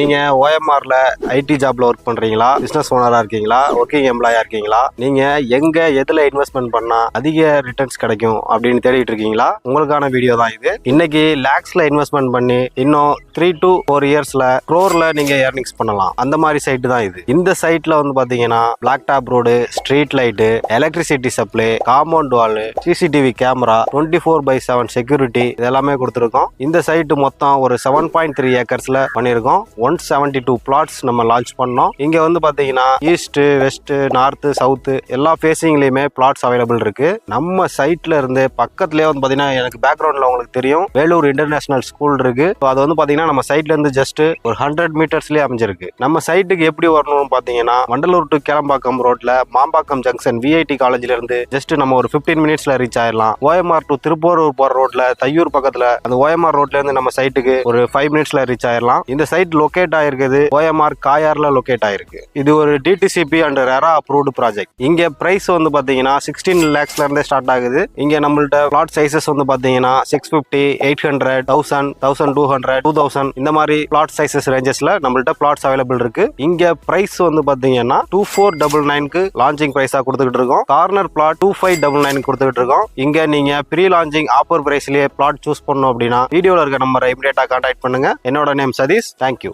நீங்க ஓஎம்ஆர்ல ஐடி ஜாப்ல ஒர்க் பண்றீங்களா, பிசினஸ் ஓனரா இருக்கீங்களா, ஒர்க்கிங் எம்ப்ளாயா இருக்கீங்களா, நீங்க எங்க எதுல இன்வெஸ்ட்மெண்ட் பண்ணா அதிக ரிட்டர்ன்ஸ் கிடைக்கும் அப்படின்னு தேடிட்டு இருக்கீங்களா? உங்களுக்கான வீடியோ தான் இது. இன்னைக்கு லேக்ஸ்ல இன்வெஸ்ட்மெண்ட் பண்ணி இன்னும் 3 to 4 இயர்ஸ்ல க்ரோர்ல நீங்க ஏர்னிங்ஸ் பண்ணலாம். அந்த மாதிரி சைட் தான் இது. இந்த சைட்ல வந்து பாத்தீங்கன்னா black top road, street light, electricity supply, compound wall, CCTV camera, 24/7 security இதெல்லாமே கொடுத்துருக்கோம். இந்த சைட் மொத்தம் ஒரு 7.3 ஏக்கர்ஸ்ல பண்ணிருக்கோம். 172 பிளாட்ஸ் நம்ம லான்ச் பண்ணோம். இங்க வந்து பாத்தீங்கன்னா ஈஸ்ட், வெஸ்ட், நார்த், சவுத் எல்லா ஃபேசிங்லயுமே பிளாட்ஸ் அவைலபிள் இருக்கு. நம்ம சைட்ல இருந்து பக்கத்துலயே வந்து பாத்தீங்கன்னா எனக்கு பேக்ரவுண்ட்ல உங்களுக்கு தெரியும் வேலூர் இன்டர்நேஷனல் ஸ்கூல் இருக்கு. அது வந்து பாத்தீங்கன்னா நம்ம சைட்ல இருந்து ஜஸ்ட் ஒரு 100 மீட்டர்ஸ்லயே அமைஞ்சிருக்கு. நம்ம சைட்டுக்கு எப்படி வரணும்னு பாத்தீங்கன்னா வண்டலூர் டு கேளம்பாக்கம் ரோட்ல மாம்பாக்கம் ஜங்ஷன் விஐடி காலேஜ்ல இருந்து ஜஸ்ட் நம்ம ஒரு 15 மினிட்ஸ்ல ரீச் ஆயிடலாம். ஓஎம்ஆர் டு திருப்பூரூர் போற ரோட்ல தையூர் பக்கத்துல அந்த ஓஎம்ஆர் ரோட்ல இருந்து நம்ம சைட்டுக்கு ஒரு 5 மினிட்ஸ்ல ரீச் ஆயிடலாம். இந்த சைட் லொகேட் ஆயிருக்குது ஓஎம்ஆர் காயார்ல லொகேட் ஆயிருக்கு. இது ஒரு DTCP and RERA approved project. இங்க பிரைஸ் வந்து பாத்தீங்கன்னா 16 lakhsல இருந்தே ஸ்டார்ட் ஆகுது. இங்க நம்மள்ட்ட பிளாட் சைசஸ் வந்து பாத்தீங்கன்னா 650, 800, 1000, 1200, 2000 இந்த மாதிரி பிளாட் சைசஸ் ரேஞ்சஸ்ல நம்மள்ட்ட பிளாட்ஸ் அவைலபிள் இருக்கு. இங்க பிரைஸ் வந்து பாத்தீங்கன்னா 2499க்கு லான்ச்சிங் பிரைஸா கொடுத்துக்கிட்டு இருக்கோம். கார்னர் பிளாட் 2599 கொடுத்துக்கிட்டு இருக்கோம். இங்க நீங்க ப்ரீ லான்ச்சிங் ஆஃபர் பிரைஸ்லயே பிளாட் சூஸ் பண்ணணும் அப்படின்னா வீடியோல இருக்க நம்பரை இமிடியேட்டா கான்டாக்ட் பண்ணுங்க. என்னோட நேம் சதீஷ். தேங்க்யூ.